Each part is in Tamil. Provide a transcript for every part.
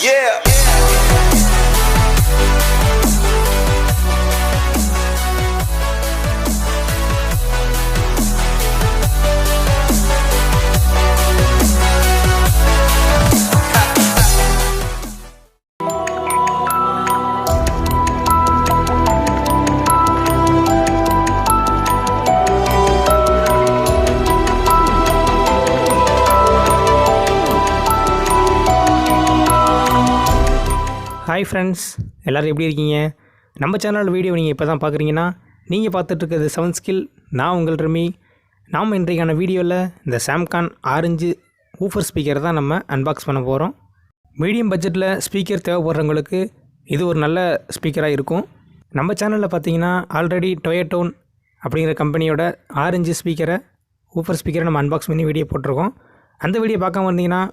Yeah. ஹாய் ஃப்ரெண்ட்ஸ், எல்லோரும் எப்படி இருக்கீங்க? நம்ம சேனல் வீடியோ நீங்கள் இப்போ தான் பார்க்குறீங்கன்னா நீங்கள் பார்த்துட்ருக்கிறது செவன் ஸ்கில். நான் உங்கள் ரெமி. நாம் இன்றைக்கான வீடியோவில் இந்த சாம்கான் ஆரஞ்சு ஊஃபர் ஸ்பீக்கரை தான் நம்ம அன்பாக்ஸ் பண்ண போகிறோம். மீடியம் பட்ஜெட்டில் ஸ்பீக்கர் தேவைப்படுறவங்களுக்கு இது ஒரு நல்ல ஸ்பீக்கராக இருக்கும். நம்ம சேனலில் பார்த்தீங்கன்னா ஆல்ரெடி டொயட்டோன் அப்படிங்கிற கம்பெனியோட ஆரஞ்சு ஸ்பீக்கரை ஊஃபர் ஸ்பீக்கரை நம்ம அன்பாக்ஸ் பண்ணி வீடியோ போட்டிருக்கோம். அந்த வீடியோ பார்க்காம வந்தீங்கன்னா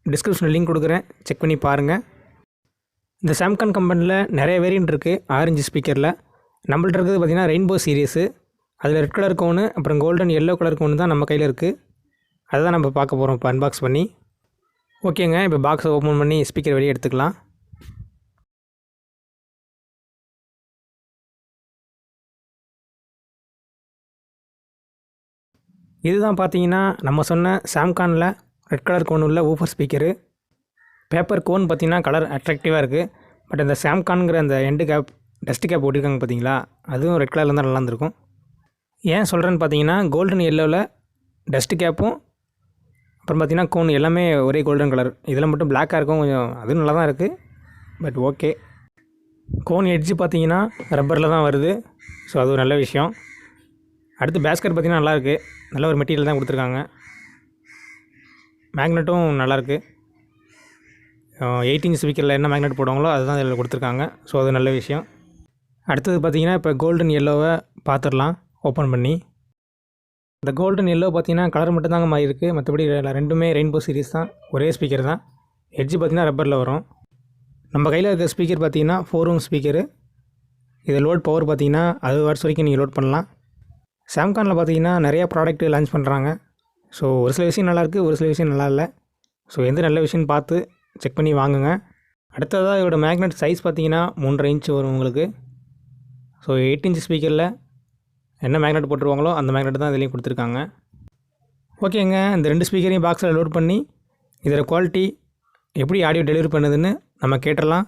டிஸ்கிரிப்ஷனில் லிங்க் கொடுக்குறேன், செக் பண்ணி பாருங்கள். இந்த சாம்கான் கம்பெனியில் நிறைய வேரியன்ட் இருக்குது ஆரஞ்சு ஸ்பீக்கரில். நம்மள்ட்ட இருக்கிறது பார்த்திங்கன்னா ரெயின்போ சீரீஸு. அதில் ரெட் கலருக்கு ஒன்று, அப்புறம் கோல்டன் எல்லோ கலருக்கு ஒன்று தான் நம்ம கையில் இருக்குது. அதை தான் நம்ம பார்க்க போகிறோம் இப்போ அன்பாக்ஸ் பண்ணி. ஓகேங்க, இப்போ பாக்ஸை ஓப்பன் பண்ணி ஸ்பீக்கர் வெளியே எடுத்துக்கலாம். இதுதான் பார்த்தீங்கன்னா நம்ம சொன்ன சாம்கானில் ரெட் கலர் கோன் உள்ள ஊஃபர் ஸ்பீக்கரு. பேப்பர் கோன் பார்த்திங்கன்னா கலர் அட்ராக்டிவாக இருக்குது. பட் அந்த சாம்கான்ங்கிற அந்த எண்டு கேப் டஸ்ட் கேப் போட்டிருக்காங்க பார்த்தீங்களா, அதுவும் ரெட் கலரில் தான் நல்லா இருந்திருக்கும். ஏன் சொல்கிறேன்னு பார்த்தீங்கன்னா கோல்டன் எல்லோவில் டஸ்ட் கேப்பும் அப்புறம் பார்த்திங்கன்னா கோன் எல்லாமே ஒரே கோல்டன் கலர். இதில் மட்டும் பிளாக்காக இருக்கும், கொஞ்சம் அதுவும் நல்லா தான் இருக்குது. பட் ஓகே, கோன் எட்ஜு பார்த்திங்கன்னா ரப்பரில் தான் வருது. ஸோ அது ஒரு நல்ல விஷயம். அடுத்து பேஸ்கெட் பார்த்திங்கன்னா நல்லாயிருக்கு, நல்ல ஒரு மெட்டீரியல் தான் கொடுத்துருக்காங்க. மேக்னெட்டும் நல்லாயிருக்கு. 8 இன்ச் ஸ்பீக்கரில் என்ன மேக்னெட் போடுவாங்களோ அதுதான் இதில் கொடுத்துருக்காங்க. ஸோ அது நல்ல விஷயம். அடுத்தது பார்த்திங்கன்னா இப்போ கோல்டன் எல்லோவை பார்த்துடலாம் ஓப்பன் பண்ணி. இந்த கோல்டன் எல்லோ பார்த்திங்கன்னா கலர் மட்டும் தாங்க மாறி இருக்குது, மற்றபடி ரெண்டுமே ரெயின்போ சீரிஸ் தான், ஒரே ஸ்பீக்கர் தான். எட்ஜு பார்த்திங்கன்னா ரப்பரில் வரும். நம்ம கையில் இருக்க ஸ்பீக்கர் பார்த்திங்கன்னா 4 ரூம் ஸ்பீக்கரு. இது லோட் பவர் பார்த்திங்கன்னா 60 வாட்ஸ் வரைக்கும் நீங்கள் லோட் பண்ணலாம். சாம்கானில் பார்த்திங்கன்னா நிறையா ப்ராடக்ட் லான்ச் பண்ணுறாங்க. ஸோ ஒரு சில விஷயம் நல்லாயிருக்கு, ஒரு சில விஷயம் நல்லா இல்லை. ஸோ எந்த நல்ல விஷயம்னு பார்த்து செக் பண்ணி வாங்குங்க. அடுத்ததாக இதோட மேக்னெட் சைஸ் பார்த்திங்கன்னா 3.5 இன்ச் வரும் உங்களுக்கு. ஸோ 8 இன்ச் ஸ்பீக்கரில் என்ன மேக்னெட் போட்டுருவாங்களோ அந்த மேக்னெட் தான் இதுலேயும் கொடுத்துருக்காங்க. ஓகேங்க, இந்த 2 ஸ்பீக்கரையும் பாக்ஸில் லோட் பண்ணி இதோட குவாலிட்டி எப்படி ஆடியோ டெலிவரி பண்ணுதுன்னு நம்ம கேட்டுடலாம்.